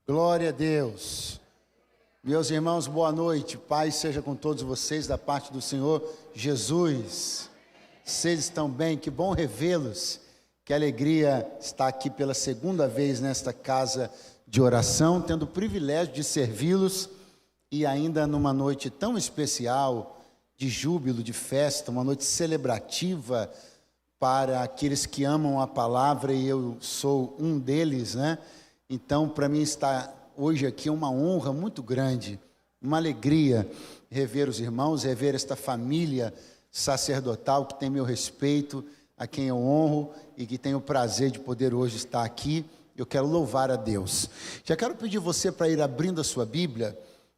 Glória a Deus. Meus irmãos, boa noite. Paz seja com todos vocês da parte do Senhor Jesus. Vocês estão bem? Que bom revê-los. Que alegria estar aqui pela segunda vez nesta casa de oração, tendo o privilégio de servi-los e ainda numa noite tão especial, de júbilo, de festa, uma noite celebrativa para aqueles que amam a palavra, e eu sou um deles, né? Então, para mim estar hoje aqui é uma honra muito grande, uma alegria rever os irmãos, rever esta família sacerdotal que tem meu respeito, a quem eu honro e que tenho o prazer de poder hoje estar aqui. Eu quero louvar a Deus. Já quero pedir você para ir abrindo a sua Bíblia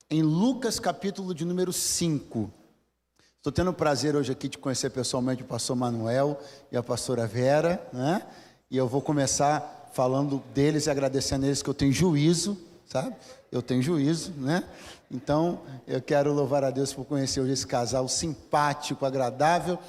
em Lucas capítulo de número 5. Estou tendo o prazer hoje aqui de conhecer pessoalmente o pastor Manuel e a pastora Vera, né? E eu vou começar falando deles e agradecendo a eles que eu tenho juízo, sabe? Eu tenho juízo, né? Então, eu quero louvar a Deus por conhecer hoje esse casal simpático, agradável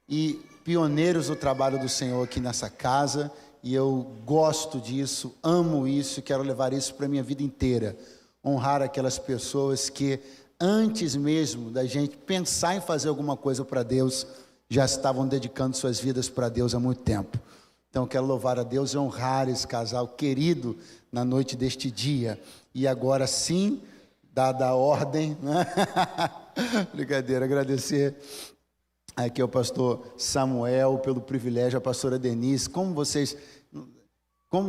e pioneiros do trabalho do Senhor aqui nessa casa. E eu gosto disso, amo isso e quero levar isso para a minha vida inteira. Honrar aquelas pessoas que, antes mesmo da gente pensar em fazer alguma coisa para Deus, já estavam dedicando suas vidas para Deus há muito tempo. Então, eu quero louvar a Deus e honrar esse casal querido na noite deste dia. E agora sim, dada a ordem, né? Brincadeira, agradecer aqui ao pastor Samuel pelo privilégio, a pastora Denise, como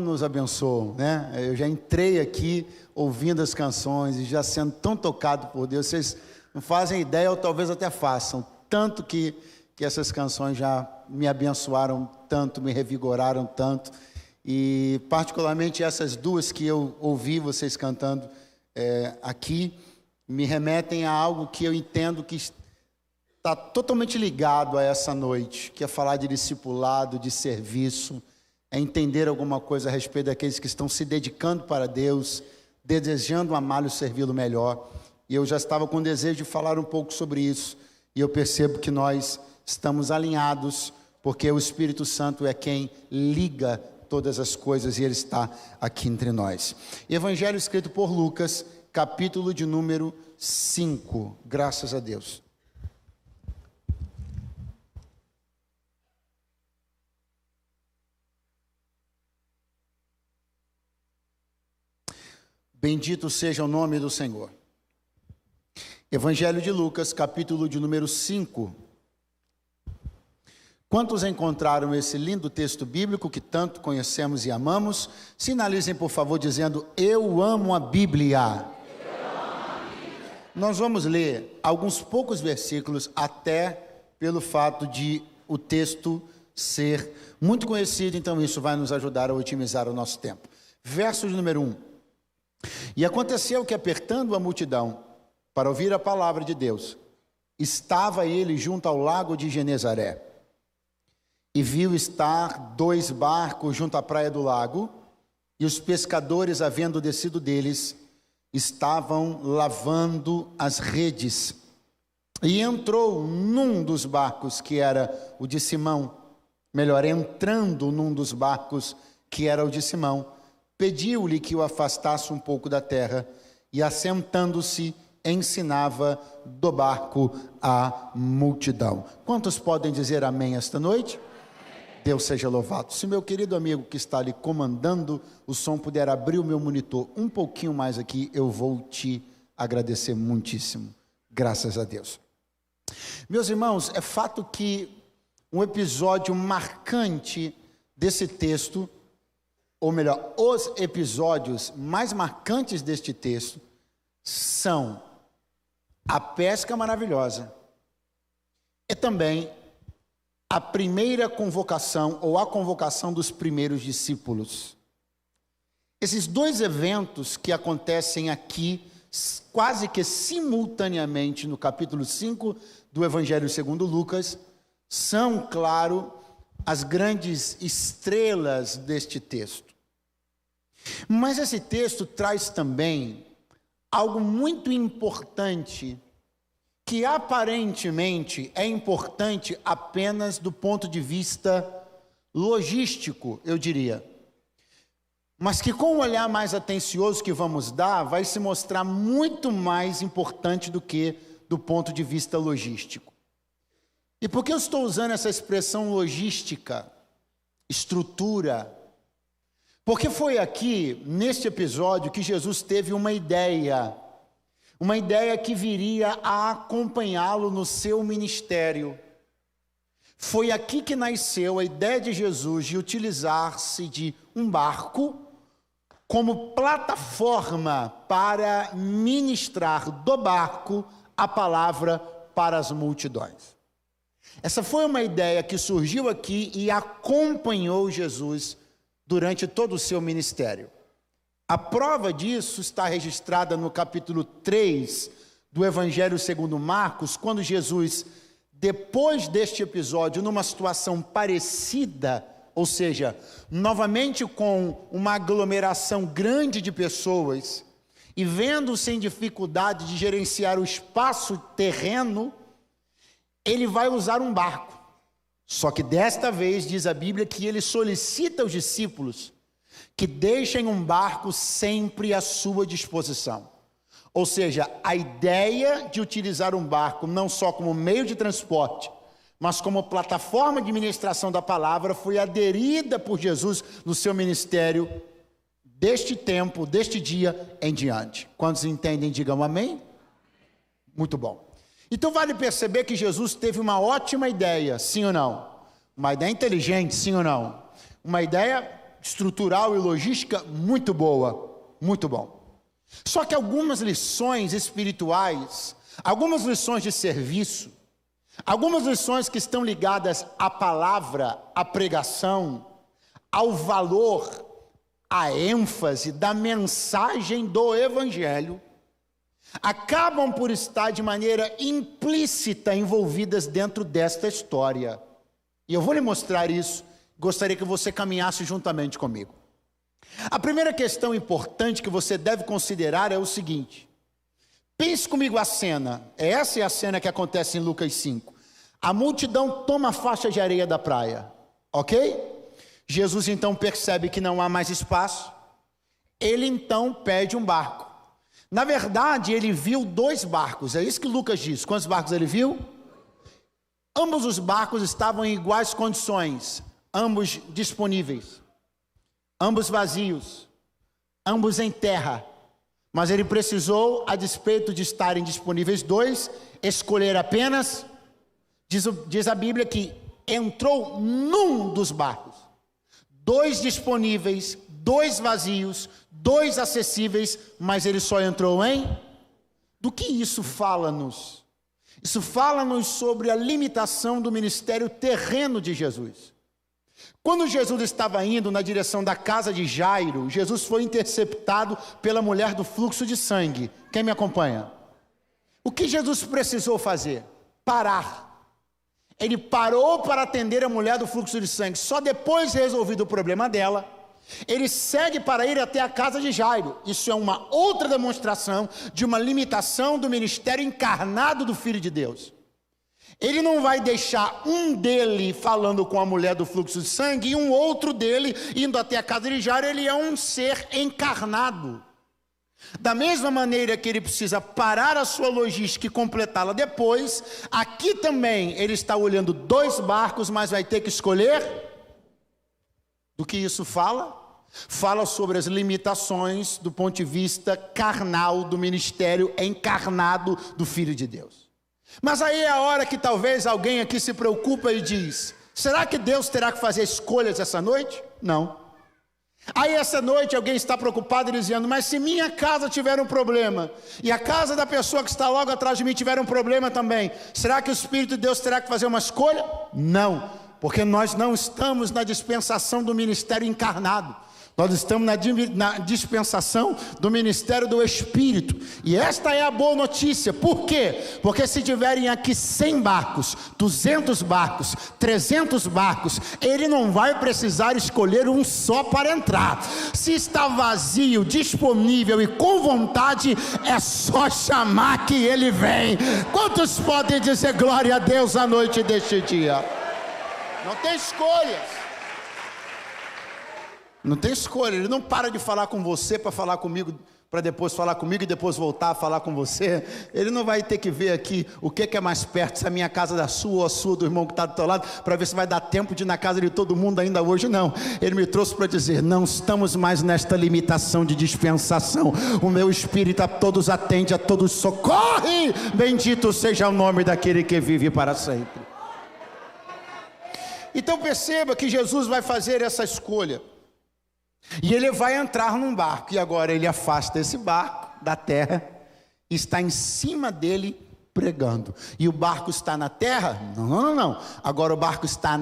nos abençoam, né? Eu já entrei aqui ouvindo as canções e já sendo tão tocado por Deus, vocês não fazem ideia ou talvez até façam, tanto que essas canções já me abençoaram tanto, me revigoraram tanto, e particularmente essas duas que eu ouvi vocês cantando aqui, me remetem a algo que eu entendo que está totalmente ligado a essa noite, que é falar de discipulado, de serviço, é entender alguma coisa a respeito daqueles que estão se dedicando para Deus, desejando amá-lo e servi-lo melhor. E eu já estava com desejo de falar um pouco sobre isso, e eu percebo que nós estamos alinhados, porque o Espírito Santo é quem liga todas as coisas e Ele está aqui entre nós. Evangelho escrito por Lucas, capítulo de número 5. Graças a Deus. Bendito seja o nome do Senhor. Evangelho de Lucas, capítulo de número 5. Quantos encontraram esse lindo texto bíblico que tanto conhecemos e amamos? Sinalizem, por favor, dizendo: eu amo a Bíblia. Nós vamos ler alguns poucos versículos, até pelo fato de o texto ser muito conhecido, então isso vai nos ajudar a otimizar o nosso tempo. Verso de número 1. E aconteceu que, apertando a multidão para ouvir a palavra de Deus, estava ele junto ao lago de Genezaré. E viu estar 2 barcos junto à praia do lago, e os pescadores, havendo descido deles, estavam lavando as redes. E entrou num dos barcos, que era o de Simão, entrando num dos barcos, que era o de Simão, pediu-lhe que o afastasse um pouco da terra, e assentando-se, ensinava do barco a multidão. Quantos podem dizer amém esta noite? Deus seja louvado. Se meu querido amigo que está ali comandando o som puder abrir o meu monitor um pouquinho mais aqui, eu vou te agradecer muitíssimo. Graças a Deus. Meus irmãos, é fato que um episódio marcante desse texto, ou melhor, os episódios mais marcantes deste texto, são a pesca maravilhosa e também a primeira convocação, ou a convocação dos primeiros discípulos. Esses 2 eventos que acontecem aqui, quase que simultaneamente no capítulo 5 do Evangelho segundo Lucas, são, claro, as grandes estrelas deste texto. Mas esse texto traz também algo muito importante, que aparentemente é importante apenas do ponto de vista logístico, eu diria. mas que com um olhar mais atencioso que vamos dar, vai se mostrar muito mais importante do que do ponto de vista logístico. E por que eu estou usando essa expressão logística, estrutura? Porque foi aqui, neste episódio, que Jesus teve uma ideia que viria a acompanhá-lo no seu ministério. Foi aqui que nasceu a ideia de Jesus de utilizar-se de um barco como plataforma para ministrar do barco a palavra para as multidões. Essa foi uma ideia que surgiu aqui e acompanhou Jesus durante todo o seu ministério. A prova disso está registrada no capítulo 3 do Evangelho segundo Marcos, quando Jesus, depois deste episódio, numa situação parecida, ou seja, novamente com uma aglomeração grande de pessoas, e vendo sem dificuldade de gerenciar o espaço terreno, ele vai usar um barco. Só que desta vez diz a Bíblia que ele solicita aos discípulos que deixem um barco sempre à sua disposição. Ou seja, a ideia de utilizar um barco não só como meio de transporte, mas como plataforma de ministração da palavra, foi aderida por Jesus no seu ministério deste tempo, deste dia em diante. Quantos entendem, digam amém? Muito bom. Então vale perceber que Jesus teve uma ótima ideia, sim ou não? Uma ideia inteligente, sim ou não? Uma ideia estrutural e logística muito boa, muito bom. Só que algumas lições espirituais, algumas lições de serviço, algumas lições que estão ligadas à palavra, à pregação, ao valor, à ênfase da mensagem do Evangelho, acabam por estar de maneira implícita envolvidas dentro desta história. E eu vou lhe mostrar isso, gostaria que você caminhasse juntamente comigo. A primeira questão importante que você deve considerar é o seguinte: pense comigo a cena, essa é a cena que acontece em Lucas 5. A multidão toma a faixa de areia da praia, ok? Jesus então percebe que não há mais espaço, ele então pede um barco. Na verdade, ele viu 2 barcos, é isso que Lucas diz. Quantos barcos ele viu? Ambos os barcos estavam em iguais condições, ambos disponíveis, ambos vazios, ambos em terra. Mas ele precisou, a despeito de estarem disponíveis 2, escolher apenas, diz a Bíblia que entrou num dos barcos. 2 disponíveis, 2 vazios, 2 acessíveis, mas ele só entrou em? Do que isso fala-nos? Isso fala-nos sobre a limitação do ministério terreno de Jesus. Quando Jesus estava indo na direção da casa de Jairo, Jesus foi interceptado pela mulher do fluxo de sangue. Quem me acompanha? O que Jesus precisou fazer? Parar. Ele parou para atender a mulher do fluxo de sangue. Só depois de resolvido o problema dela, ele segue para ir até a casa de Jairo. Isso é uma outra demonstração de uma limitação do ministério encarnado do Filho de Deus. Ele não vai deixar um dele falando com a mulher do fluxo de sangue e um outro dele indo até a casa de Jairo. Ele é um ser encarnado. Da mesma maneira que ele precisa parar a sua logística e completá-la depois, aqui também ele está olhando 2 barcos, mas vai ter que escolher. Do que isso fala? Fala sobre as limitações do ponto de vista carnal do ministério encarnado do Filho de Deus. Mas aí é a hora que talvez alguém aqui se preocupa e diz: será que Deus terá que fazer escolhas essa noite? Não. Aí essa noite alguém está preocupado dizendo: mas se minha casa tiver um problema, e a casa da pessoa que está logo atrás de mim tiver um problema também, será que o Espírito de Deus terá que fazer uma escolha? Não. Porque nós não estamos na dispensação do ministério encarnado. Nós estamos na dispensação do ministério do Espírito. E esta é a boa notícia. Por quê? Porque se tiverem aqui 100 barcos, 200 barcos, 300 barcos, ele não vai precisar escolher um só para entrar. Se está vazio, disponível e com vontade, é só chamar que ele vem. Quantos podem dizer glória a Deus à noite deste dia? Não tem escolhas. Não tem escolha, ele não para de falar com você para falar comigo, para depois falar comigo e depois voltar a falar com você. Ele não vai ter que ver aqui o que é mais perto, se a minha casa é da sua ou a sua do irmão que está do teu lado, para ver se vai dar tempo de ir na casa de todo mundo ainda hoje. Não, ele me trouxe para dizer, não estamos mais nesta limitação de dispensação. O meu Espírito a todos atende, a todos socorre. Bendito seja o nome daquele que vive para sempre. Então perceba que Jesus vai fazer essa escolha. E ele vai entrar num barco, e agora ele afasta esse barco da terra, e está em cima dele pregando. E o barco está na terra? Não. Agora o barco está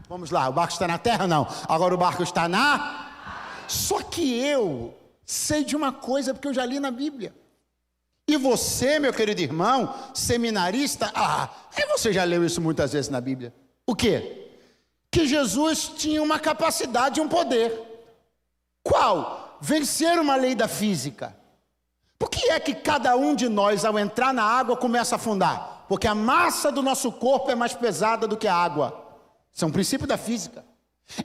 vamos lá, o barco está na terra? Não. Agora o barco está Só que eu sei de uma coisa, porque eu já li na Bíblia. E você, meu querido irmão, seminarista, aí você já leu isso muitas vezes na Bíblia. O quê? Que Jesus tinha uma capacidade, um poder. Qual? Vencer uma lei da física. Por que é que cada um de nós, ao entrar na água, começa a afundar? Porque a massa do nosso corpo é mais pesada do que a água. Isso é um princípio da física.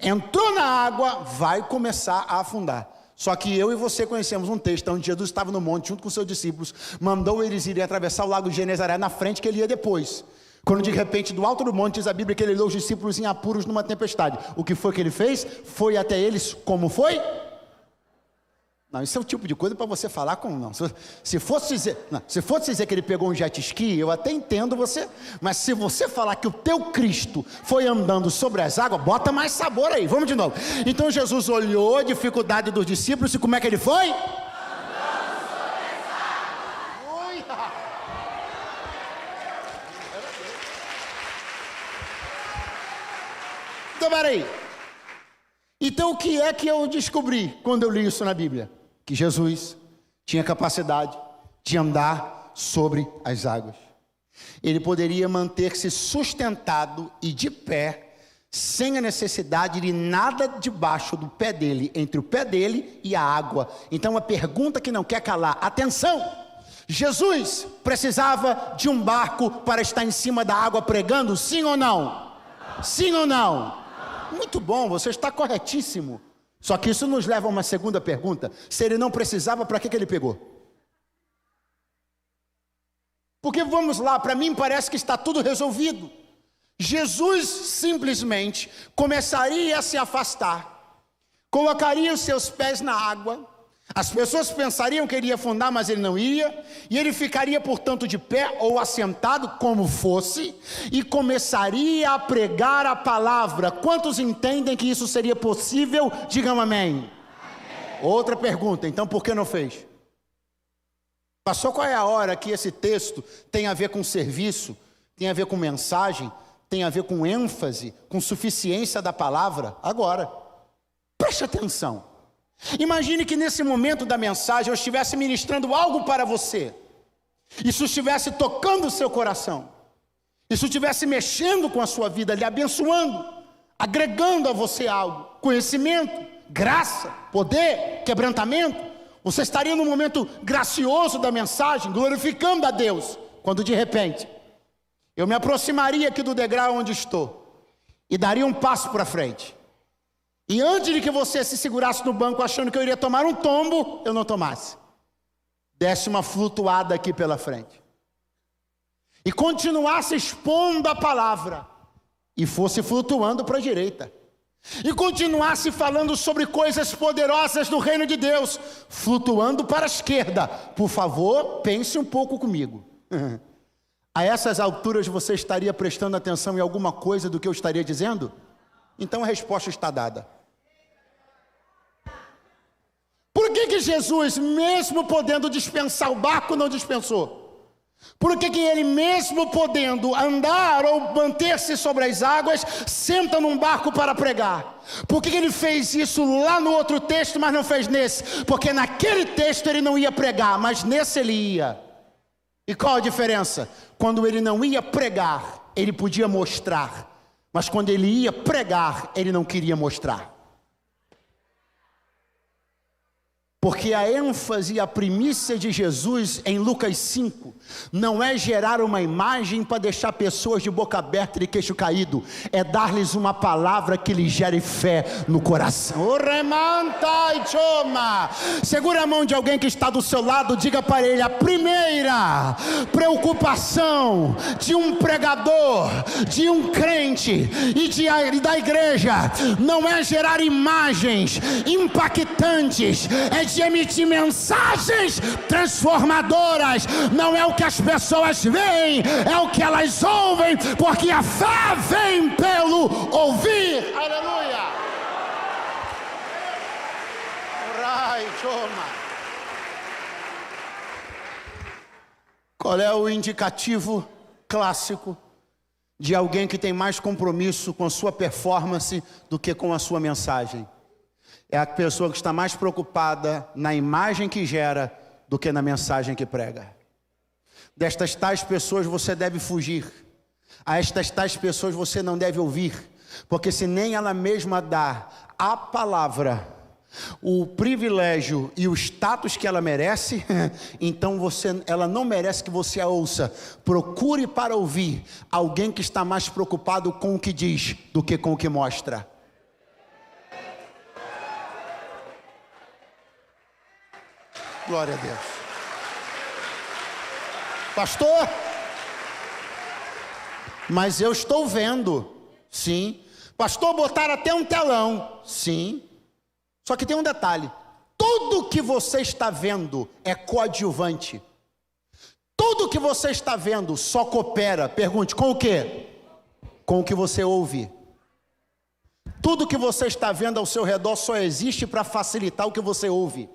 Entrou na água, vai começar a afundar. Só que eu e você conhecemos um texto onde Jesus estava no monte junto com seus discípulos, mandou eles irem atravessar o lago de Genezaré na frente, que ele ia depois. Quando de repente do alto do monte diz a Bíblia que ele levou os discípulos em apuros numa tempestade. O que foi que ele fez? Foi até eles, como foi? Não, isso é o tipo de coisa para você falar com não. Se fosse dizer que ele pegou um jet ski, eu até entendo você. Mas se você falar que o teu Cristo foi andando sobre as águas, bota mais sabor aí. Vamos de novo. Então Jesus olhou a dificuldade dos discípulos e como é que ele foi? Andando sobre as águas. Então, peraí. Então, o que é que eu descobri quando eu li isso na Bíblia? Que Jesus tinha capacidade de andar sobre as águas. Ele poderia manter-se sustentado e de pé, sem a necessidade de nada debaixo do pé dele, entre o pé dele e a água. Então, a pergunta que não quer calar, atenção! Jesus precisava de um barco para estar em cima da água pregando, sim ou não? Sim ou não? Muito bom, você está corretíssimo. Só que isso nos leva a uma segunda pergunta. Se ele não precisava, para que ele pegou? Porque vamos lá, para mim parece que está tudo resolvido. Jesus simplesmente começaria a se afastar, colocaria os seus pés na água. As pessoas pensariam que ele ia afundar, mas ele não ia, e ele ficaria, portanto, de pé ou assentado, como fosse, e começaria a pregar a palavra. Quantos entendem que isso seria possível? Digam amém. Outra pergunta, então por que não fez? Passou qual é a hora que esse texto tem a ver com serviço, tem a ver com mensagem, tem a ver com ênfase, com suficiência da palavra? Agora, preste atenção. Imagine que nesse momento da mensagem eu estivesse ministrando algo para você. Isso estivesse tocando o seu coração. Isso estivesse mexendo com a sua vida, lhe abençoando, agregando a você algo. Conhecimento, graça, poder, quebrantamento. Você estaria num momento gracioso da mensagem, glorificando a Deus. Quando de repente, eu me aproximaria aqui do degrau onde estou e daria um passo para frente. E antes de que você se segurasse no banco achando que eu iria tomar um tombo, eu não tomasse. Desse uma flutuada aqui pela frente. E continuasse expondo a palavra. E fosse flutuando para a direita. E continuasse falando sobre coisas poderosas do reino de Deus. Flutuando para a esquerda. Por favor, pense um pouco comigo. A essas alturas você estaria prestando atenção em alguma coisa do que eu estaria dizendo? Então a resposta está dada. Por que Jesus, mesmo podendo dispensar o barco, não dispensou? Por que ele, mesmo podendo andar ou manter-se sobre as águas, senta num barco para pregar? Por que ele fez isso lá no outro texto, mas não fez nesse? Porque naquele texto ele não ia pregar, mas nesse ele ia. E qual a diferença? Quando ele não ia pregar, ele podia mostrar. Mas quando ele ia pregar, ele não queria mostrar. Porque a ênfase e a primícia de Jesus em Lucas 5 não é gerar uma imagem para deixar pessoas de boca aberta e queixo caído, é dar-lhes uma palavra que lhes gere fé no coração. Segura a mão de alguém que está do seu lado, diga para ele: a primeira preocupação de um pregador, de um crente e da igreja não é gerar imagens impactantes, é de emitir mensagens transformadoras. Não é o que as pessoas veem, é o que elas ouvem, porque a fé vem pelo ouvir. Aleluia. Qual é o indicativo clássico de alguém que tem mais compromisso com a sua performance do que com a sua mensagem? É a pessoa que está mais preocupada na imagem que gera do que na mensagem que prega. Destas tais pessoas você deve fugir. A estas tais pessoas você não deve ouvir, porque se nem ela mesma dá a palavra o privilégio e o status que ela merece, então ela não merece que você a ouça. Procure para ouvir alguém que está mais preocupado com o que diz do que com o que mostra. Glória a Deus. Pastor, mas eu estou vendo. Sim. Pastor, botaram até um telão. Sim. Só que tem um detalhe: tudo que você está vendo é coadjuvante. Tudo que você está vendo só coopera. Pergunte, com o quê? Com o que você ouve. Tudo que você está vendo ao seu redor só existe para facilitar o que você ouve.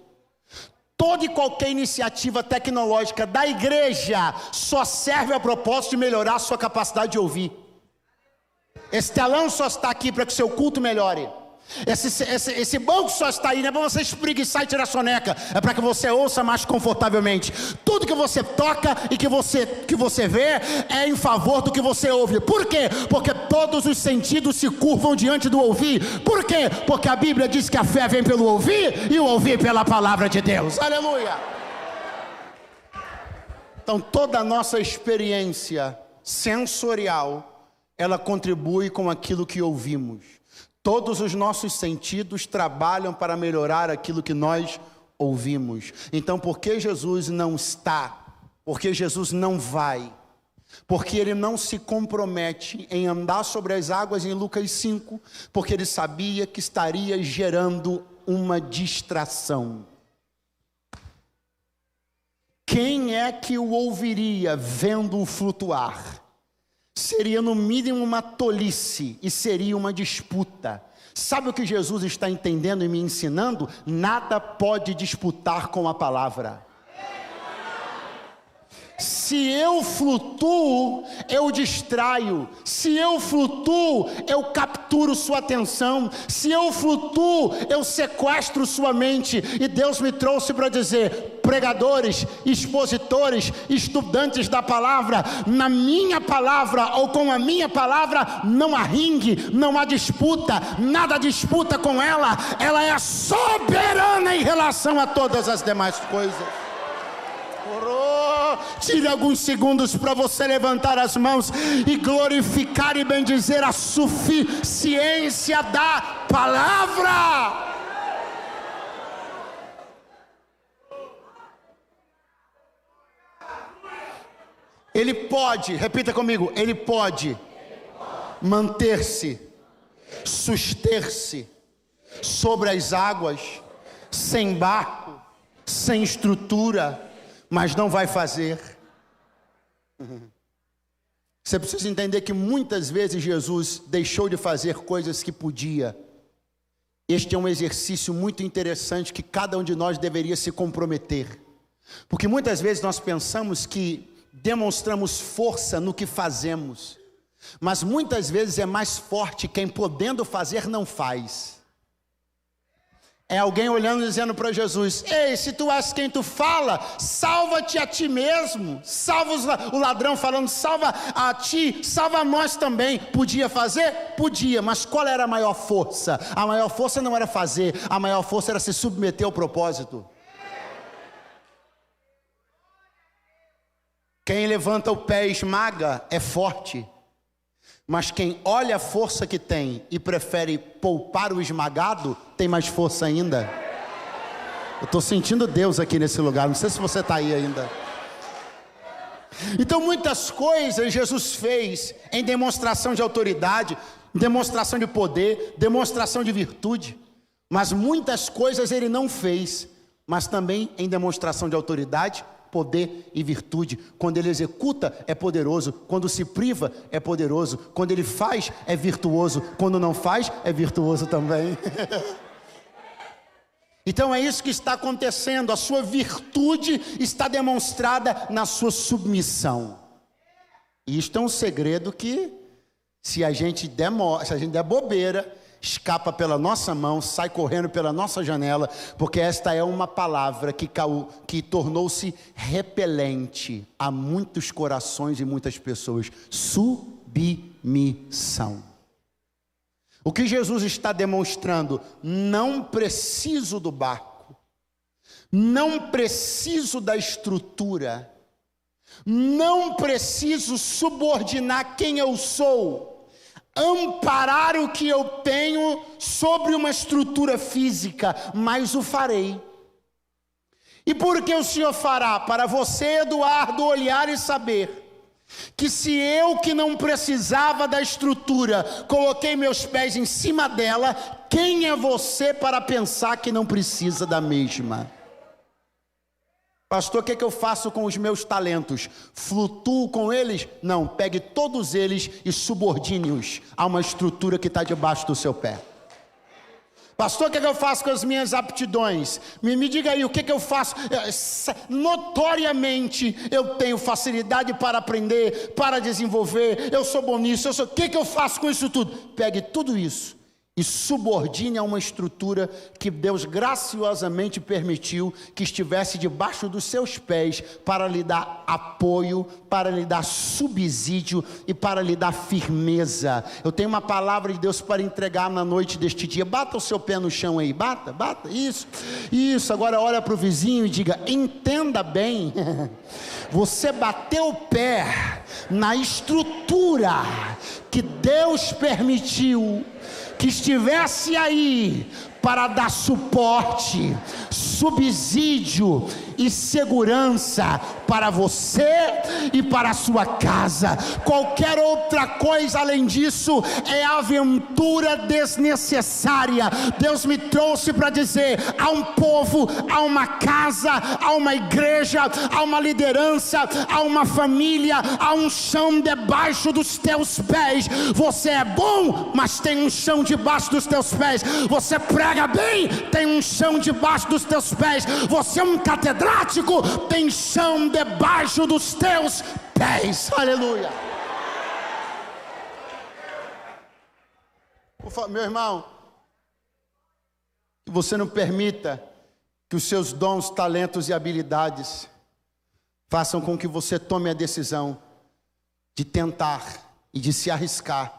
Toda e qualquer iniciativa tecnológica da igreja só serve a propósito de melhorar a sua capacidade de ouvir. Esse telão só está aqui para que o seu culto melhore. Esse banco só está aí, não é para você espreguiçar e tirar soneca, é para que você ouça mais confortavelmente. Tudo que você toca e que você vê é em favor do que você ouve. Por quê? Porque todos os sentidos se curvam diante do ouvir. Por quê? Porque a Bíblia diz que a fé vem pelo ouvir e o ouvir pela palavra de Deus. Aleluia! Então toda a nossa experiência sensorial, ela contribui com aquilo que ouvimos. Todos os nossos sentidos trabalham para melhorar aquilo que nós ouvimos. Então, por que Jesus não está? Porque Jesus não vai? Porque ele não se compromete em andar sobre as águas em Lucas 5, porque ele sabia que estaria gerando uma distração. Quem é que o ouviria vendo-o flutuar? Seria no mínimo uma tolice e seria uma disputa. Sabe o que Jesus está entendendo e me ensinando? Nada pode disputar com a palavra. Se eu flutuo, eu distraio. Se eu flutuo, eu capturo sua atenção. Se eu flutuo, eu sequestro sua mente. E Deus me trouxe para dizer: pregadores, expositores, estudantes da palavra, na minha palavra ou com a minha palavra não há ringue, não há disputa, nada disputa com ela. Ela é soberana em relação a todas as demais coisas. Tire alguns segundos para você levantar as mãos e glorificar e bendizer a suficiência da palavra. Ele pode, repita comigo, ele pode manter-se, suster-se sobre as águas, sem barco, sem estrutura, mas não vai fazer. Você precisa entender que muitas vezes Jesus deixou de fazer coisas que podia. Este é um exercício muito interessante que cada um de nós deveria se comprometer. Porque muitas vezes nós pensamos que demonstramos força no que fazemos, mas muitas vezes é mais forte quem podendo fazer não faz. É alguém olhando e dizendo para Jesus: ei, se tu és quem tu fala, salva-te a ti mesmo. Salva o ladrão falando: salva a ti, salva a nós também. Podia fazer? Podia, mas qual era a maior força? A maior força não era fazer, a maior força era se submeter ao propósito. Quem levanta o pé e esmaga é forte, mas quem olha a força que tem e prefere poupar o esmagado, tem mais força ainda. Eu estou sentindo Deus aqui nesse lugar, não sei se você está aí ainda. Então muitas coisas Jesus fez em demonstração de autoridade, demonstração de poder, demonstração de virtude. Mas muitas coisas ele não fez, mas também em demonstração de autoridade, poder e virtude. Quando ele executa é poderoso, quando se priva é poderoso, quando ele faz é virtuoso, quando não faz é virtuoso também. Então é isso que está acontecendo, a sua virtude está demonstrada na sua submissão. E isto é um segredo que, se a gente der bobeira, escapa pela nossa mão, sai correndo pela nossa janela, porque esta é uma palavra que tornou-se repelente a muitos corações e muitas pessoas. Submissão. O que Jesus está demonstrando? Não preciso do barco, não preciso da estrutura, não preciso subordinar quem eu sou, amparar o que eu tenho sobre uma estrutura física, mas o farei. E por que o Senhor fará? Para você, Eduardo, olhar e saber que se eu, que não precisava da estrutura, coloquei meus pés em cima dela, quem é você para pensar que não precisa da mesma? Pastor, o que é que eu faço com os meus talentos? Flutuo com eles? Não, pegue todos eles e subordine-os a uma estrutura que está debaixo do seu pé. Pastor, o que é que eu faço com as minhas aptidões? Me diga aí, o que é que eu faço? Notoriamente eu tenho facilidade para aprender, para desenvolver, eu sou bom nisso, o que é que eu faço com isso tudo? Pegue tudo isso e subordine a uma estrutura que Deus graciosamente permitiu que estivesse debaixo dos seus pés para lhe dar apoio, para lhe dar subsídio e para lhe dar firmeza. Eu tenho uma palavra de Deus para entregar na noite deste dia. Bata o seu pé no chão aí, bata, isso, agora olha para o vizinho e diga, entenda bem, você bateu o pé na estrutura que Deus permitiu que estivesse aí para dar suporte, subsídio e segurança para você e para a sua casa. Qualquer outra coisa além disso é aventura desnecessária. Deus me trouxe para dizer, há um povo, há uma casa, há uma igreja, há uma liderança, há uma família, há um chão debaixo dos teus pés. Você é bom, mas tem um chão debaixo dos teus pés. Você prega bem, tem um chão debaixo dos teus pés. Você é um catedrático, tem chão debaixo dos teus pés. Aleluia. Meu irmão, que você não permita que os seus dons, talentos e habilidades façam com que você tome a decisão de tentar e de se arriscar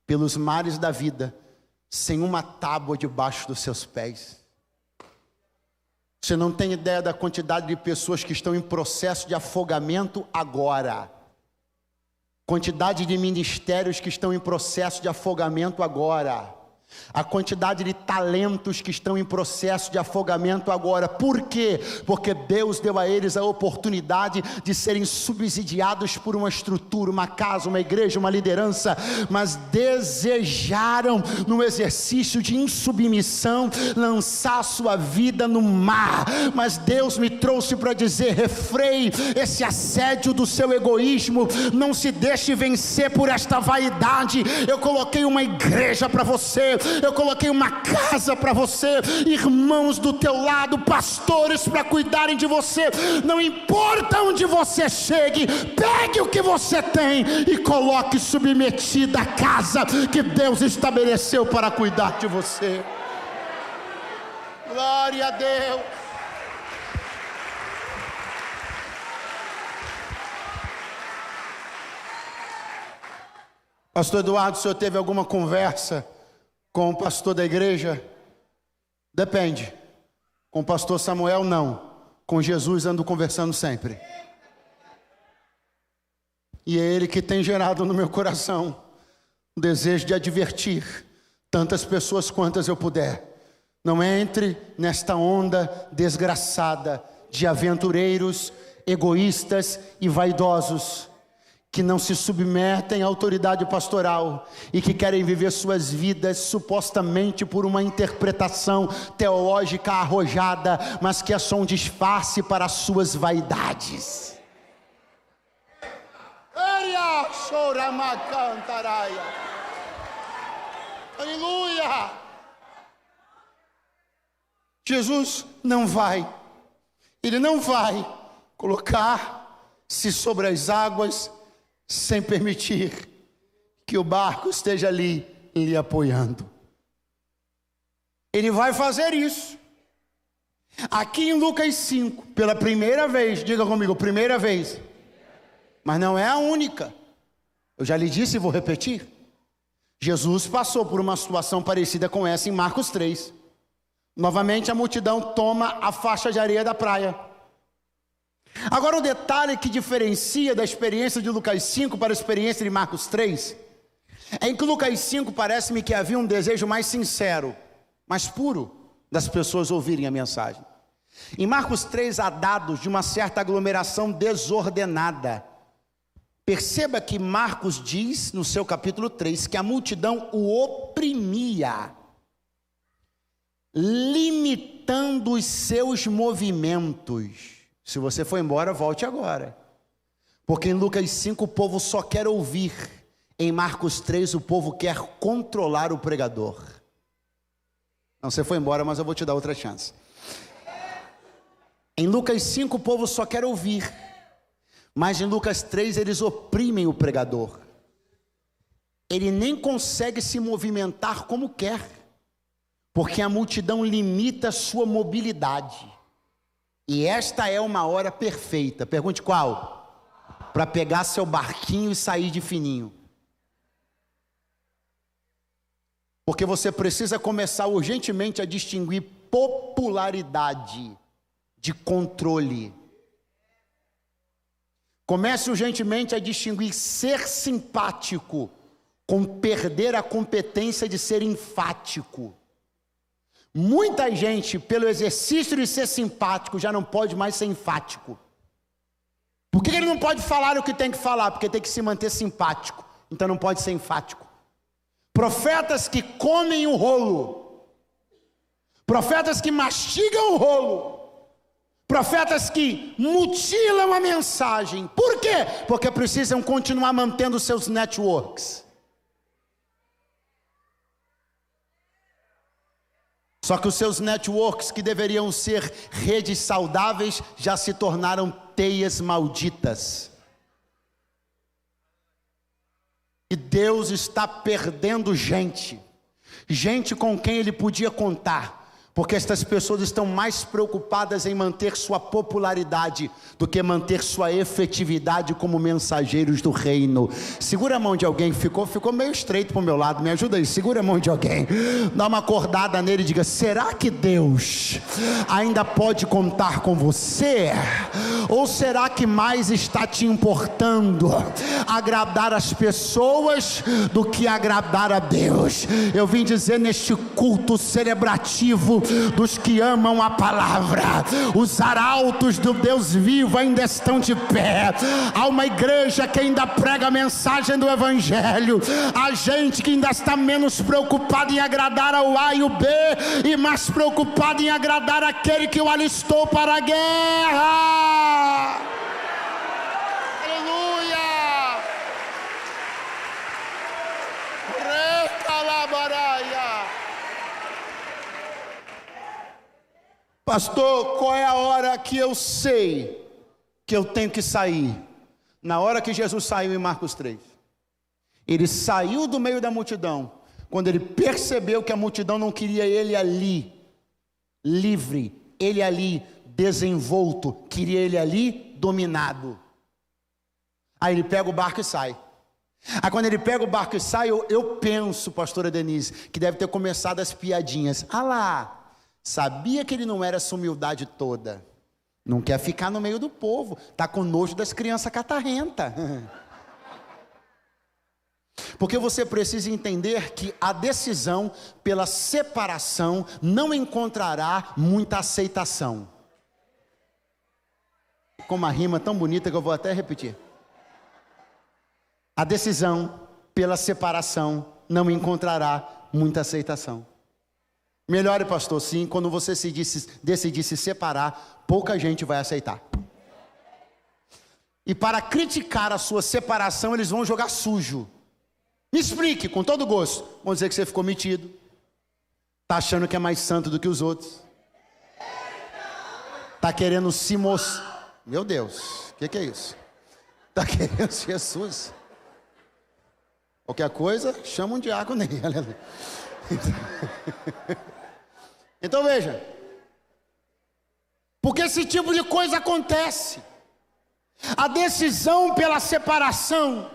pelos mares da vida sem uma tábua debaixo dos seus pés. Você não tem ideia da quantidade de pessoas que estão em processo de afogamento agora. Quantidade de ministérios que estão em processo de afogamento agora. A quantidade de talentos que estão em processo de afogamento agora. Por quê? Porque Deus deu a eles a oportunidade de serem subsidiados por uma estrutura, uma casa, uma igreja, uma liderança, mas desejaram, no exercício de insubmissão, lançar a sua vida no mar. Mas Deus me trouxe para dizer, refreie esse assédio do seu egoísmo, não se deixe vencer por esta vaidade. Eu coloquei uma igreja para você, eu coloquei uma casa para você, irmãos do teu lado, pastores para cuidarem de você. Não importa onde você chegue, pegue o que você tem e coloque submetida a casa que Deus estabeleceu para cuidar de você. Glória a Deus. Pastor Eduardo, o senhor teve alguma conversa com o pastor da igreja? Depende. Com o pastor Samuel, não. Com Jesus ando conversando sempre. E é Ele que tem gerado no meu coração o desejo de advertir tantas pessoas quantas eu puder. Não entre nesta onda desgraçada de aventureiros, egoístas e vaidosos, que não se submetem à autoridade pastoral e que querem viver suas vidas supostamente por uma interpretação teológica arrojada, mas que é só um disfarce para as suas vaidades. Aleluia! Jesus não vai, Ele não vai colocar-se sobre as águas sem permitir que o barco esteja ali lhe apoiando. Ele vai fazer isso. Aqui em Lucas 5, pela primeira vez, diga comigo, primeira vez. Mas não é a única. Eu já lhe disse e vou repetir. Jesus passou por uma situação parecida com essa em Marcos 3. Novamente a multidão toma a faixa de areia da praia. Agora o detalhe que diferencia da experiência de Lucas 5 para a experiência de Marcos 3 é em que Lucas 5 parece-me que havia um desejo mais sincero, mais puro das pessoas ouvirem a mensagem. Em Marcos 3 há dados de uma certa aglomeração desordenada. Perceba que Marcos diz no seu capítulo 3 que a multidão o oprimia, limitando os seus movimentos. Se você for embora, volte agora. Porque em Lucas 5 o povo só quer ouvir. Em Marcos 3 o povo quer controlar o pregador. Não, você foi embora, mas eu vou te dar outra chance. Em Lucas 5 o povo só quer ouvir. Mas em Lucas 3 eles oprimem o pregador. Ele nem consegue se movimentar como quer. Porque a multidão limita a sua mobilidade. E esta é uma hora perfeita. Pergunte qual? Para pegar seu barquinho e sair de fininho. Porque você precisa começar urgentemente a distinguir popularidade de controle. Comece urgentemente a distinguir ser simpático com perder a competência de ser enfático. Muita gente, pelo exercício de ser simpático, já não pode mais ser enfático. Por que ele não pode falar o que tem que falar? Porque tem que se manter simpático. Então não pode ser enfático. Profetas que comem o rolo. Profetas que mastigam o rolo. Profetas que mutilam a mensagem. Por quê? Porque precisam continuar mantendo seus networks. Só que os seus networks, que deveriam ser redes saudáveis, já se tornaram teias malditas. E Deus está perdendo gente com quem Ele podia contar. Porque estas pessoas estão mais preocupadas em manter sua popularidade do que manter sua efetividade como mensageiros do reino. Segura a mão de alguém, ficou meio estreito para o meu lado, me ajuda aí, segura a mão de alguém, dá uma acordada nele e diga: será que Deus ainda pode contar com você? Ou será que mais está te importando agradar as pessoas do que agradar a Deus? Eu vim dizer neste culto celebrativo dos que amam a palavra, os arautos do Deus vivo ainda estão de pé. Há uma igreja que ainda prega a mensagem do evangelho. Há gente que ainda está menos preocupada em agradar ao A e o B e mais preocupada em agradar aquele que o alistou para a guerra. Aleluia! Recalabaraia. Pastor, qual é a hora que eu sei que eu tenho que sair? Na hora que Jesus saiu em Marcos 3. Ele saiu do meio da multidão, quando ele percebeu que a multidão não queria ele ali, livre, ele ali, desenvolto, queria ele ali, dominado. Aí ele pega o barco e sai. Aí quando ele pega o barco e sai, eu penso, pastora Denise, que deve ter começado as piadinhas. Ah lá! Sabia que ele não era essa humildade toda. Não quer ficar no meio do povo. Está com nojo das crianças catarrentas. Porque você precisa entender que a decisão pela separação não encontrará muita aceitação. Com uma rima tão bonita que eu vou até repetir. A decisão pela separação não encontrará muita aceitação. Melhore, pastor, sim, quando você decidir se separar, pouca gente vai aceitar. E para criticar a sua separação, eles vão jogar sujo. Me explique, com todo gosto. Vão dizer que você ficou metido. Está achando que é mais santo do que os outros. Está querendo se mostrar. Meu Deus, o que é isso? Está querendo Jesus. Qualquer coisa, chama um diácono aí. Então veja. Porque esse tipo de coisa acontece. A decisão pela separação,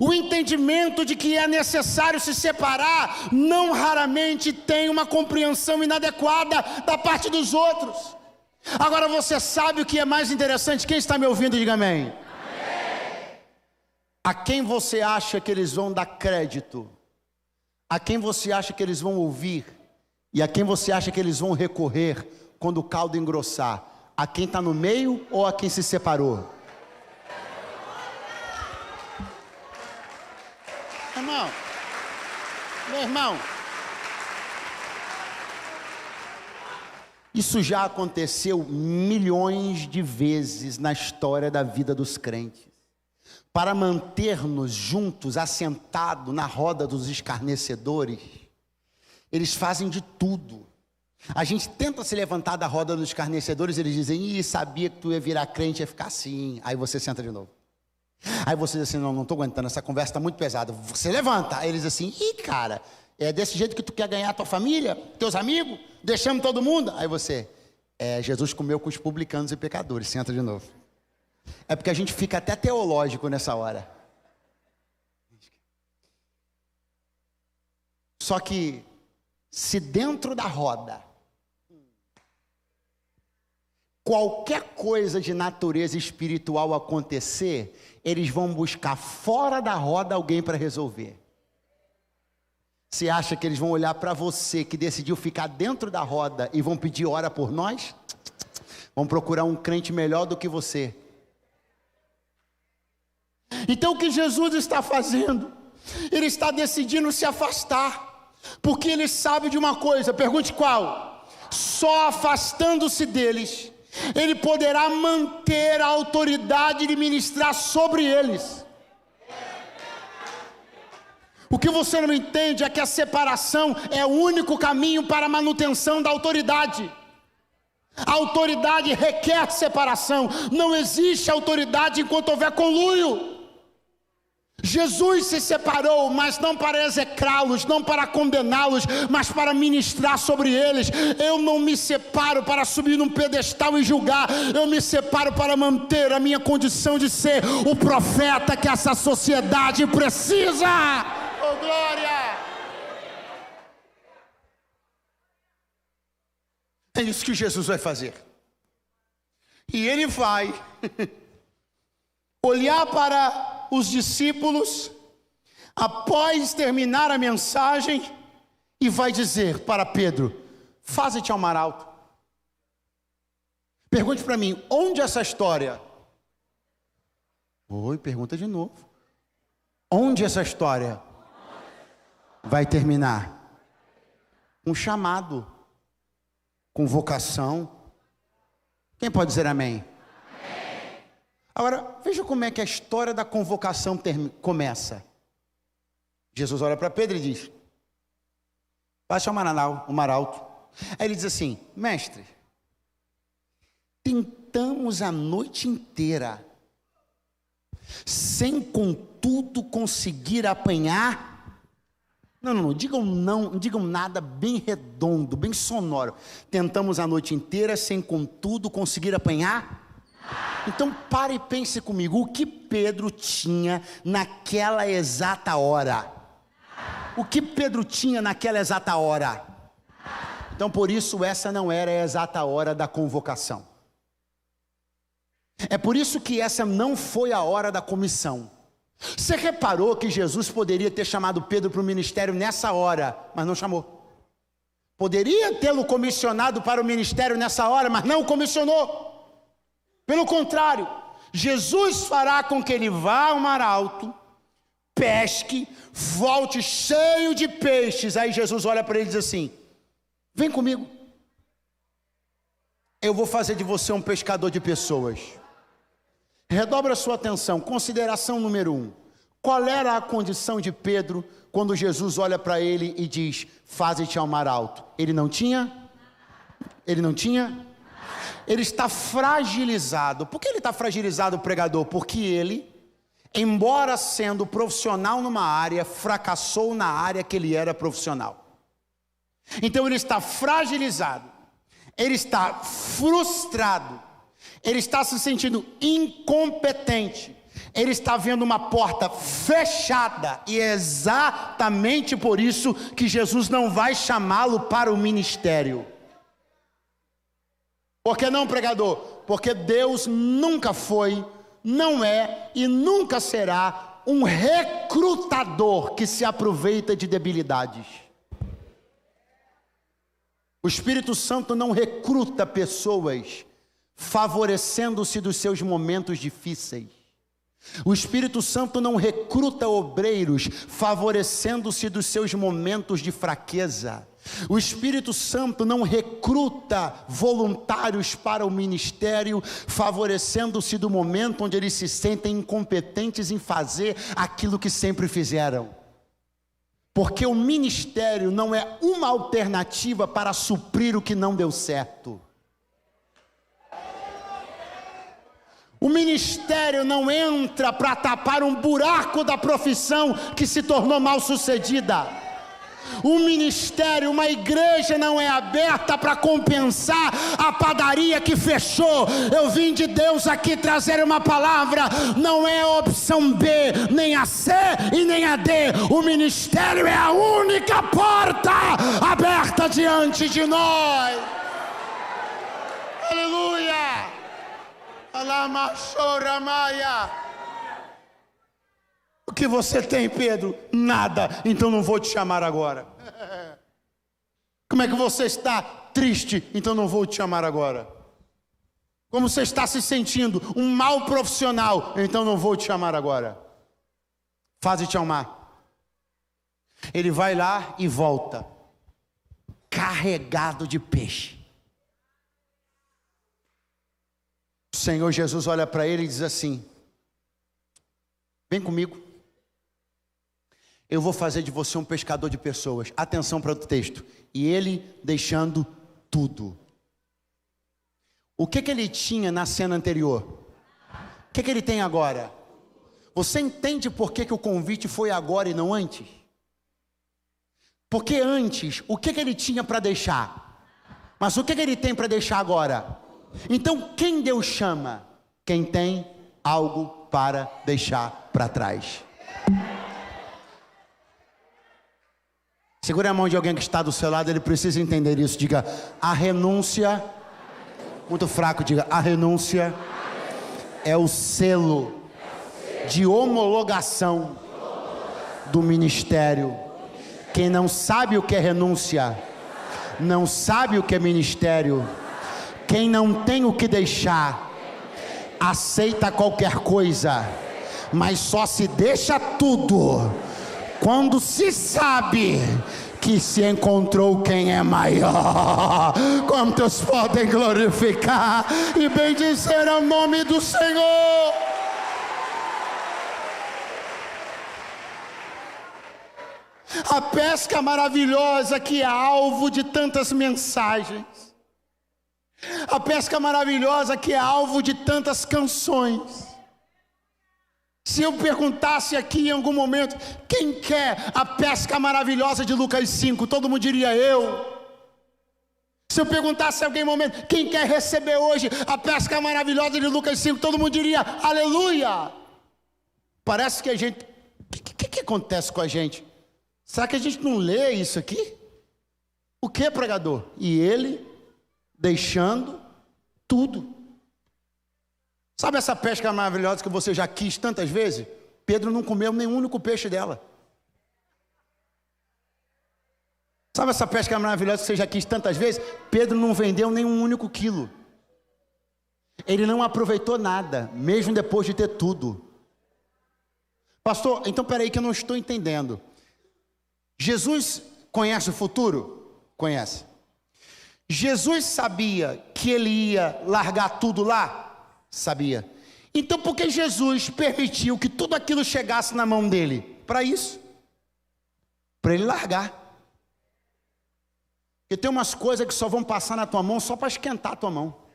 o entendimento de que é necessário se separar, não raramente tem uma compreensão inadequada da parte dos outros. Agora você sabe o que é mais interessante? Quem está me ouvindo, diga amém. Amém. A quem você acha que eles vão dar crédito? A quem você acha que eles vão ouvir? E a quem você acha que eles vão recorrer quando o caldo engrossar? A quem está no meio ou a quem se separou? Irmão, meu irmão, isso já aconteceu milhões de vezes na história da vida dos crentes. Para manter-nos juntos, assentados na roda dos escarnecedores, eles fazem de tudo. A gente tenta se levantar da roda dos escarnecedores, eles dizem, sabia que tu ia virar crente, ia ficar assim. Aí você senta de novo. Aí você diz assim, não estou aguentando, essa conversa está muito pesada. Você levanta. Aí eles dizem assim, cara, é desse jeito que tu quer ganhar a tua família, teus amigos, deixamos todo mundo. Aí você, Jesus comeu com os publicanos e pecadores. Senta de novo. É porque a gente fica até teológico nessa hora. Só que, se dentro da roda, qualquer coisa de natureza espiritual acontecer, eles vão buscar fora da roda alguém para resolver. Você acha que eles vão olhar para você que decidiu ficar dentro da roda e vão pedir ora por nós? Vão procurar um crente melhor do que você. Então o que Jesus está fazendo? Ele está decidindo se afastar, porque ele sabe de uma coisa, pergunte qual? Só afastando-se deles, ele poderá manter a autoridade de ministrar sobre eles. O que você não entende é que a separação é o único caminho para a manutenção da autoridade. A autoridade requer separação. Não existe autoridade enquanto houver conluio. Jesus se separou, mas não para execrá-los, não para condená-los, mas para ministrar sobre eles. Eu não me separo para subir num pedestal e julgar. Eu me separo para manter a minha condição de ser o profeta que essa sociedade precisa. Oh, glória! É isso que Jesus vai fazer. E ele vai olhar para os discípulos, após terminar a mensagem, e vai dizer para Pedro, faze-te ao mar alto. Pergunte para mim, onde essa história? Oi, pergunta de novo. Onde essa história vai terminar? Um chamado, convocação. Quem pode dizer amém? Agora, veja como é que a história da convocação começa. Jesus olha para Pedro e diz, baixa o mar alto. Aí ele diz assim, mestre, tentamos a noite inteira, sem contudo conseguir apanhar. Não, digam nada bem redondo, bem sonoro. Tentamos a noite inteira, sem contudo conseguir apanhar. Então pare e pense comigo, o que Pedro tinha naquela exata hora? O que Pedro tinha naquela exata hora? Então por isso essa não era a exata hora da convocação. É por isso que essa não foi a hora da comissão. Você reparou que Jesus poderia ter chamado Pedro para o ministério nessa hora, mas não chamou. Poderia tê-lo comissionado para o ministério nessa hora, mas não o comissionou. Pelo contrário, Jesus fará com que ele vá ao mar alto, pesque, volte cheio de peixes. Aí Jesus olha para ele e diz assim: vem comigo, eu vou fazer de você um pescador de pessoas. Redobra a sua atenção. Consideração número 1. Qual era a condição de Pedro quando Jesus olha para ele e diz: faze-te ao mar alto? Ele não tinha? Ele está fragilizado. Por que ele está fragilizado, pregador? Porque ele, embora sendo profissional numa área, fracassou na área que ele era profissional. Então ele está fragilizado, ele está frustrado, ele está se sentindo incompetente, ele está vendo uma porta fechada, e é exatamente por isso que Jesus não vai chamá-lo para o ministério. Por que não, pregador? Porque Deus nunca foi, não é e nunca será um recrutador que se aproveita de debilidades. O Espírito Santo não recruta pessoas favorecendo-se dos seus momentos difíceis. O Espírito Santo não recruta obreiros favorecendo-se dos seus momentos de fraqueza. O Espírito Santo não recruta voluntários para o ministério favorecendo-se do momento onde eles se sentem incompetentes em fazer aquilo que sempre fizeram. Porque o ministério não é uma alternativa para suprir o que não deu certo. O ministério não entra para tapar um buraco da profissão que se tornou mal sucedida. O ministério, uma igreja não é aberta para compensar a padaria que fechou. Eu vim de Deus aqui trazer uma palavra, não é a opção B, nem a C e nem a D. O ministério é a única porta aberta diante de nós. Aleluia! O que você tem, Pedro? Nada, então não vou te chamar agora. Como é que você está? Triste, então não vou te chamar agora. Como você está se sentindo? Um mau profissional, então não vou te chamar agora. Faze-te ao mar. Ele vai lá e volta, carregado de peixe. O Senhor Jesus olha para ele e diz assim: vem comigo, eu vou fazer de você um pescador de pessoas. Atenção para o texto. E ele deixando tudo. O que ele tinha na cena anterior? O que ele tem agora? Você entende por que o convite foi agora e não antes? Porque antes, o que ele tinha para deixar? Mas o que ele tem para deixar agora? Então quem Deus chama? Quem tem algo para deixar para trás. Segura a mão de alguém que está do seu lado, ele precisa entender isso. Diga: a renúncia, muito fraco, diga: a renúncia é o selo de homologação do ministério. Quem não sabe o que é renúncia, não sabe o que é ministério. Quem não tem o que deixar, aceita qualquer coisa, mas só se deixa tudo quando se sabe que se encontrou quem é maior. Quantos podem glorificar e bendizer o nome do Senhor? A pesca maravilhosa que é alvo de tantas mensagens. A pesca maravilhosa que é alvo de tantas canções. Se eu perguntasse aqui em algum momento, quem quer a pesca maravilhosa de Lucas 5? Todo mundo diria eu. Se eu perguntasse em algum momento, quem quer receber hoje a pesca maravilhosa de Lucas 5? Todo mundo diria aleluia. Parece que a gente... O que acontece com a gente? Será que a gente não lê isso aqui? O que, pregador? E ele deixando tudo. Sabe essa pesca maravilhosa que você já quis tantas vezes? Pedro não comeu nenhum único peixe dela. Sabe essa pesca maravilhosa que você já quis tantas vezes? Pedro não vendeu nenhum único quilo. Ele não aproveitou nada, mesmo depois de ter tudo. Pastor, então peraí que eu não estou entendendo. Jesus conhece o futuro? Conhece. Jesus sabia que ele ia largar tudo lá? Sabia. Então por que Jesus permitiu que tudo aquilo chegasse na mão dele? Para isso. Para ele largar. Porque tem umas coisas que só vão passar na tua mão só para esquentar a tua mão.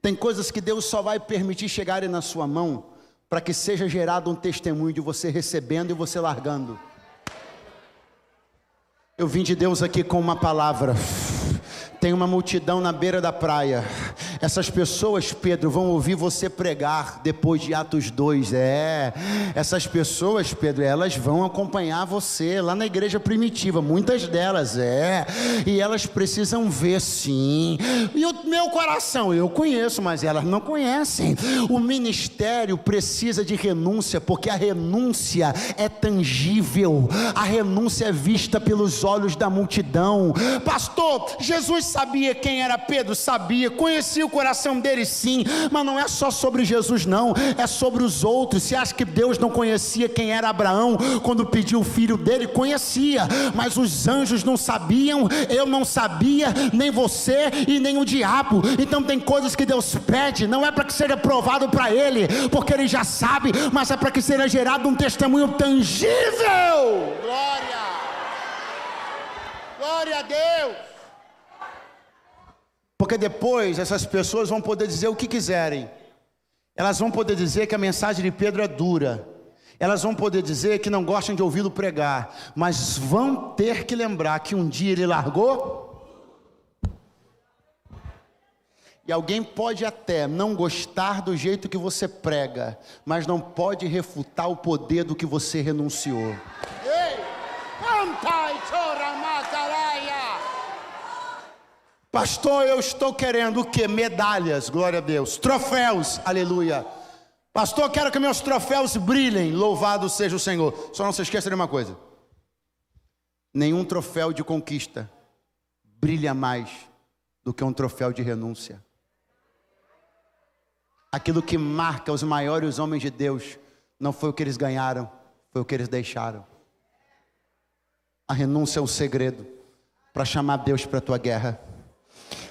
Tem coisas que Deus só vai permitir chegarem na sua mão para que seja gerado um testemunho de você recebendo e você largando. Eu vim de Deus aqui com uma palavra. Tem uma multidão na beira da praia. Essas pessoas, Pedro, vão ouvir você pregar depois de Atos 2. Essas pessoas, Pedro, elas vão acompanhar você lá na igreja primitiva. Muitas delas, e elas precisam ver, sim. E o meu coração, eu conheço, mas elas não conhecem. O ministério precisa de renúncia, porque a renúncia é tangível. A renúncia é vista pelos olhos da multidão. Pastor, Jesus sabia quem era Pedro? Sabia, conhecia o coração dele, sim, mas não é só sobre Jesus não, é sobre os outros. Você acha que Deus não conhecia quem era Abraão quando pediu o filho dele? Conhecia, mas os anjos não sabiam, eu não sabia, nem você e nem o diabo. Então tem coisas que Deus pede, não é para que seja provado para ele, porque ele já sabe, mas é para que seja gerado um testemunho tangível. Glória a Deus. Porque depois essas pessoas vão poder dizer o que quiserem. Elas vão poder dizer que a mensagem de Pedro é dura. Elas vão poder dizer que não gostam de ouvi-lo pregar. Mas vão ter que lembrar que um dia ele largou. E alguém pode até não gostar do jeito que você prega, mas não pode refutar o poder do que você renunciou. Ei! Pastor, eu estou querendo o quê? Medalhas, glória a Deus. Troféus, aleluia. Pastor, eu quero que meus troféus brilhem, louvado seja o Senhor. Só não se esqueça de uma coisa: nenhum troféu de conquista brilha mais do que um troféu de renúncia. Aquilo que marca os maiores homens de Deus não foi o que eles ganharam, foi o que eles deixaram. A renúncia é o segredo para chamar Deus para a tua guerra.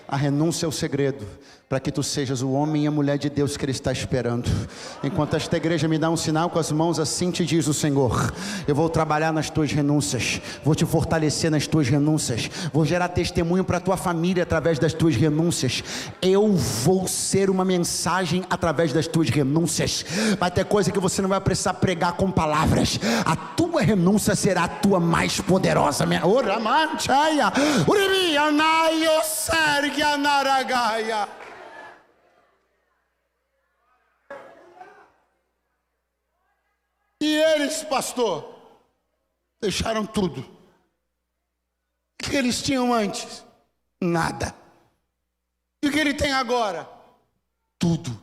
A renúncia é o segredo para que tu sejas o homem e a mulher de Deus que Ele está esperando. Enquanto esta igreja me dá um sinal com as mãos, assim te diz o Senhor: eu vou trabalhar nas tuas renúncias, vou te fortalecer nas tuas renúncias, vou gerar testemunho para a tua família através das tuas renúncias. Eu vou ser uma mensagem através das tuas renúncias. Vai ter coisa que você não vai precisar pregar com palavras. A tua renúncia será a tua mais poderosa. E eles, pastor, deixaram tudo. O que eles tinham antes? Nada. E o que ele tem agora? Tudo.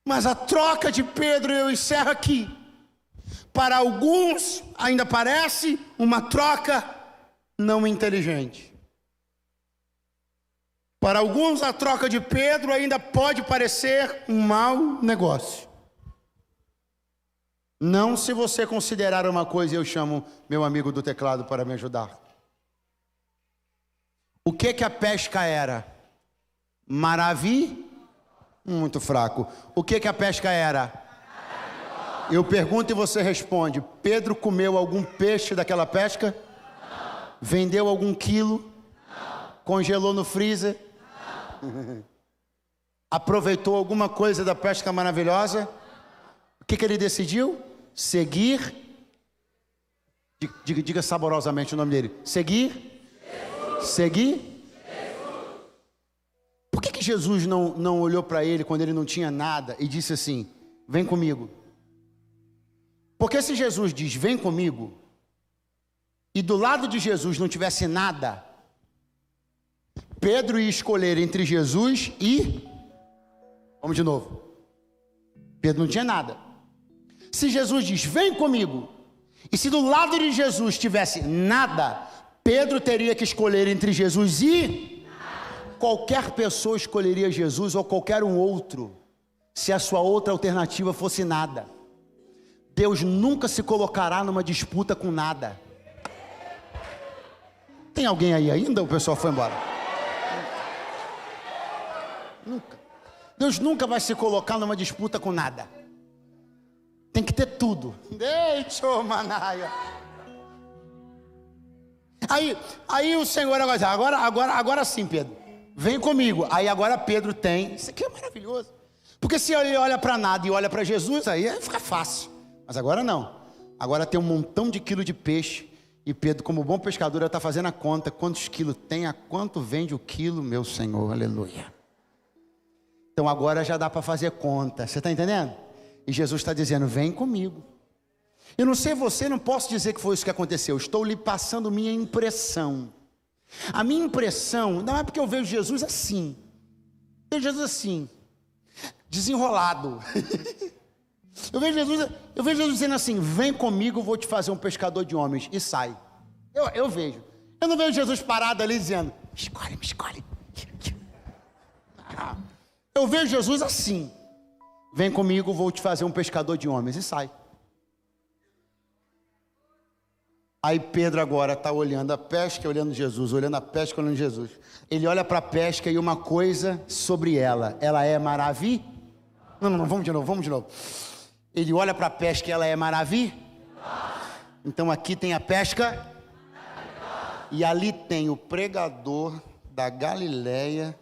Mas a troca de Pedro, eu encerro aqui. Para alguns ainda parece uma troca não inteligente. Para alguns a troca de Pedro ainda pode parecer um mau negócio. Não se você considerar uma coisa, eu chamo meu amigo do teclado para me ajudar. O que a pesca era? Muito fraco. O que a pesca era? Eu pergunto e você responde: Pedro comeu algum peixe daquela pesca? Não. Vendeu algum quilo? Não. Congelou no freezer? Não. Aproveitou alguma coisa da pesca maravilhosa? O que ele decidiu? Seguir. Diga saborosamente o nome dele. Seguir? Jesus. Seguir? Jesus. Por que Jesus não olhou para ele quando ele não tinha nada e disse assim: vem comigo? Porque se Jesus diz, vem comigo, e do lado de Jesus não tivesse nada, Pedro ia escolher entre Jesus e... Vamos de novo. Pedro não tinha nada. Se Jesus diz, vem comigo, e se do lado de Jesus tivesse nada, Pedro teria que escolher entre Jesus e... Qualquer pessoa escolheria Jesus ou qualquer um outro, se a sua outra alternativa fosse nada. Deus nunca se colocará numa disputa com nada. Tem alguém aí ainda ou o pessoal foi embora? Nunca. Deus nunca vai se colocar numa disputa com nada. Tem que ter tudo. Deixa, manaia. Aí o Senhor agora sim, Pedro, vem comigo. Aí agora Pedro tem. Isso aqui é maravilhoso. Porque se ele olha para nada e olha para Jesus, aí fica fácil. Mas agora não. Agora tem um montão de quilo de peixe. E Pedro, como bom pescador, está fazendo a conta. Quantos quilos tem, a quanto vende o quilo, meu Senhor, aleluia. Então agora já dá para fazer conta. Você está entendendo? E Jesus está dizendo, vem comigo. Eu não sei você, não posso dizer que foi isso que aconteceu. Estou lhe passando minha impressão. A minha impressão, não é porque eu vejo Jesus assim. Eu vejo Jesus assim, desenrolado. Eu vejo Jesus dizendo assim, vem comigo, eu vou te fazer um pescador de homens. E sai. Eu vejo. Eu não vejo Jesus parado ali dizendo, me escolhe. Eu vejo Jesus assim, vem comigo, vou te fazer um pescador de homens. E sai. Aí Pedro agora está olhando a pesca, olhando Jesus, olhando a pesca, olhando Jesus. Ele olha para a pesca e uma coisa sobre ela. Ela é maravilhosa. Não, vamos de novo. Ele olha para a pesca e ela é maravilhosa. Então aqui tem a pesca. E ali tem o pregador da Galileia,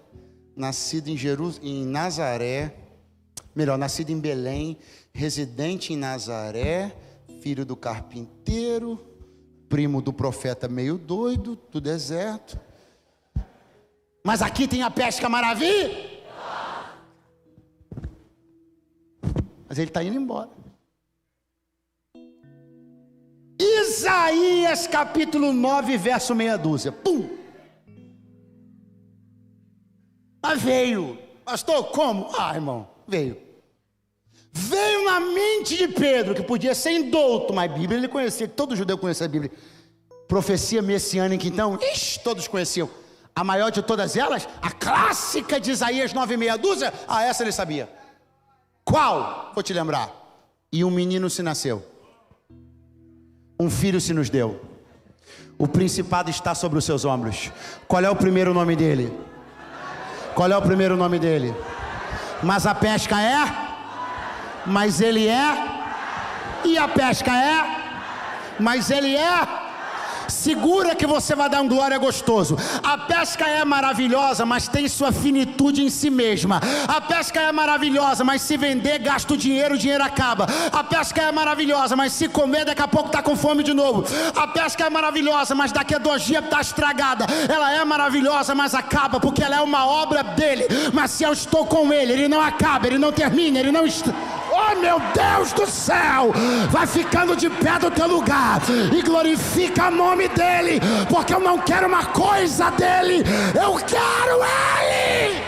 nascido em Nazaré. Melhor, nascido em Belém, residente em Nazaré, filho do carpinteiro, primo do profeta meio doido, do deserto. Mas aqui tem a pesca maravilhosa. Mas ele está indo embora. Isaías capítulo 9, verso meia dúzia. Pum! Mas veio. Pastor, como? Irmão, veio. Veio na mente de Pedro, que podia ser indouto, mas a Bíblia ele conhecia, todo judeu conhecia a Bíblia. Profecia messiânica, então, todos conheciam. A maior de todas elas, a clássica de Isaías 9, meia dúzia, essa ele sabia. Qual? Vou te lembrar. E um menino se nasceu. Um filho se nos deu. O principado está sobre os seus ombros. Qual é o primeiro nome dele? Qual é o primeiro nome dele? Mas a pesca é? Mas ele é? E a pesca é? Mas ele é? Segura que você vai dar um glória gostoso. A pesca é maravilhosa, mas tem sua finitude em si mesma. A pesca é maravilhosa, mas se vender, gasta o dinheiro acaba. A pesca é maravilhosa, mas se comer, daqui a pouco está com fome de novo. A pesca é maravilhosa, mas daqui a 2 dias está estragada. Ela é maravilhosa, mas acaba, porque ela é uma obra dele. Mas se eu estou com ele, ele não acaba, ele não termina, ele não... Oh meu Deus do céu, vai ficando de pé do teu lugar e glorifica o nome dele, porque eu não quero uma coisa dele, eu quero ele.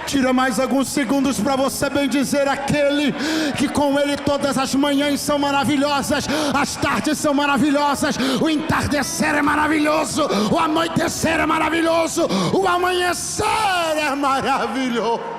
Tira mais alguns segundos para você bendizer aquele que com ele todas as manhãs são maravilhosas, as tardes são maravilhosas, o entardecer é maravilhoso, o anoitecer é maravilhoso, o amanhecer é maravilhoso.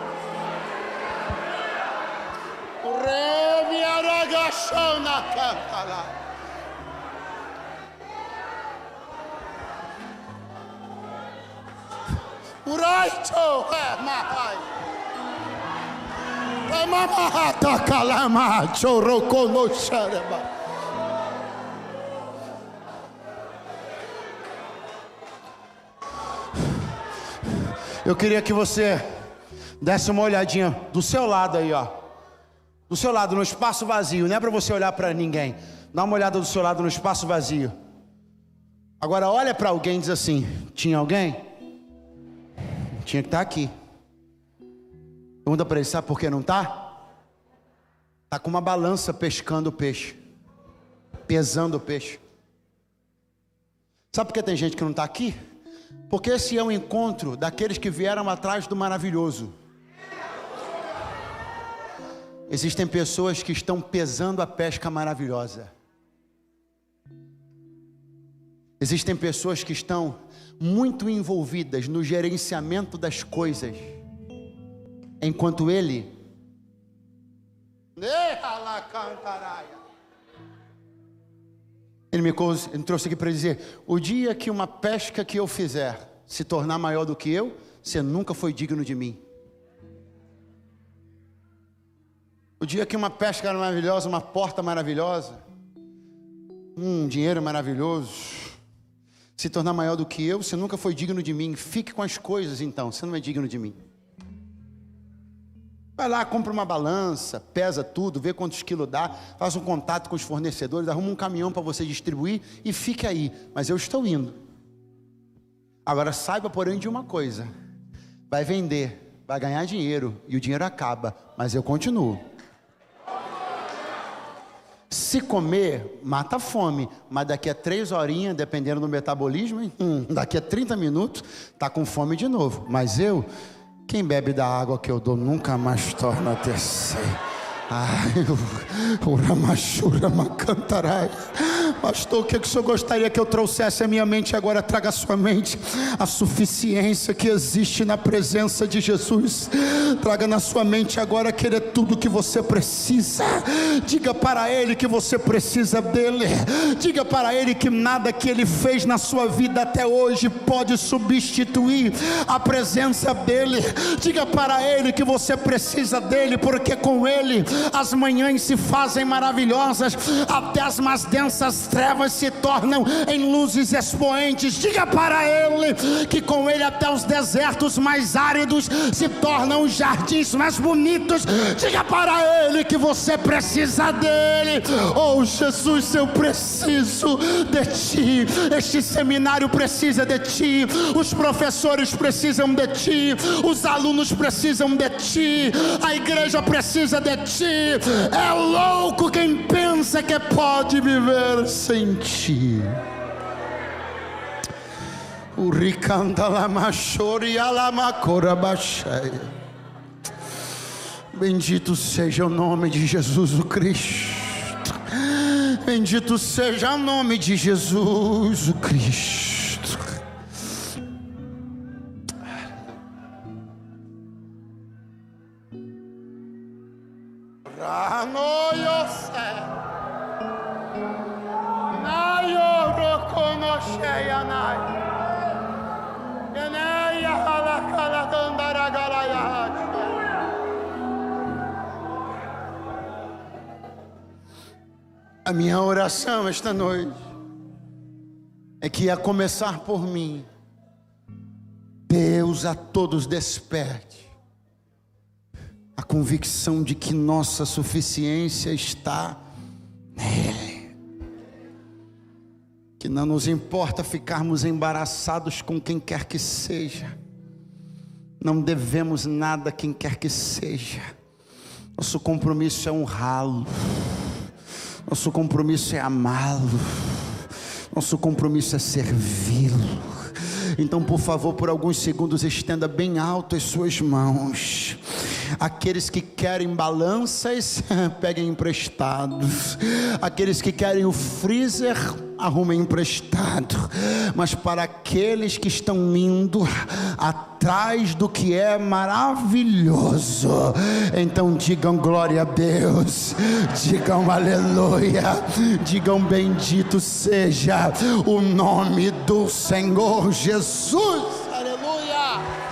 Eu queria que você desse uma olhadinha do seu lado aí, ó. Do seu lado, no espaço vazio. Não é para você olhar para ninguém. Dá uma olhada do seu lado no espaço vazio. Agora olha para alguém e diz assim: tinha alguém? Tinha que estar aqui. Pergunta para ele, sabe por que não está? Está com uma balança pescando o peixe. Pesando o peixe. Sabe por que tem gente que não está aqui? Porque esse é o encontro daqueles que vieram atrás do maravilhoso. Existem pessoas que estão pesando a pesca maravilhosa. Existem pessoas que estão muito envolvidas no gerenciamento das coisas, enquanto ele me trouxe aqui para dizer: o dia que uma pesca que eu fizer se tornar maior do que eu, você nunca foi digno de mim. O dia que uma pesca maravilhosa, uma porta maravilhosa, dinheiro maravilhoso, se tornar maior do que eu, você nunca foi digno de mim. Fique com as coisas então, você não é digno de mim. Vai lá, compra uma balança, pesa tudo, vê quantos quilos dá, faz um contato com os fornecedores, arruma um caminhão para você distribuir e fique aí. Mas eu estou indo. Agora saiba, porém, de uma coisa: vai vender, vai ganhar dinheiro e o dinheiro acaba, mas eu continuo. Se comer, mata a fome, mas daqui a 3 horinhas, dependendo do metabolismo, daqui a 30 minutos, está com fome de novo. Mas quem bebe da água que eu dou nunca mais torna a ter sede. Pastor, o que o senhor gostaria que eu trouxesse à minha mente agora? Traga à sua mente a suficiência que existe na presença de Jesus. Traga na sua mente agora que Ele é tudo que você precisa. Diga para Ele que você precisa dEle. Diga para Ele que nada que Ele fez na sua vida até hoje pode substituir a presença dEle. Diga para Ele que você precisa dEle, porque com Ele as manhãs se fazem maravilhosas, até as mais densas trevas se tornam em luzes expoentes. Diga para Ele que com Ele até os desertos mais áridos se tornam jardins mais bonitos. Diga para Ele que você precisa dEle. Oh Jesus, eu preciso de Ti. Este seminário precisa de Ti. Os professores precisam de Ti. Os alunos precisam de Ti. A igreja precisa de Ti. É louco quem pensa que pode viver sem Ti. Bendito seja o nome de Jesus o Cristo. Bendito seja o nome de Jesus o Cristo. A minha oração esta noite é que, a começar por mim, Deus a todos desperte a convicção de que nossa suficiência está nele. Que não nos importa ficarmos embaraçados com quem quer que seja. Não devemos nada a quem quer que seja. Nosso compromisso é honrá-lo. Nosso compromisso é amá-lo. Nosso compromisso é servi-lo. Então, por favor, por alguns segundos, estenda bem alto as suas mãos. Aqueles que querem balanças, peguem emprestados. Aqueles que querem o freezer, arrumem emprestado. Mas para aqueles que estão indo atrás do que é maravilhoso, então digam glória a Deus, digam aleluia, digam bendito seja o nome do Senhor Jesus. Aleluia.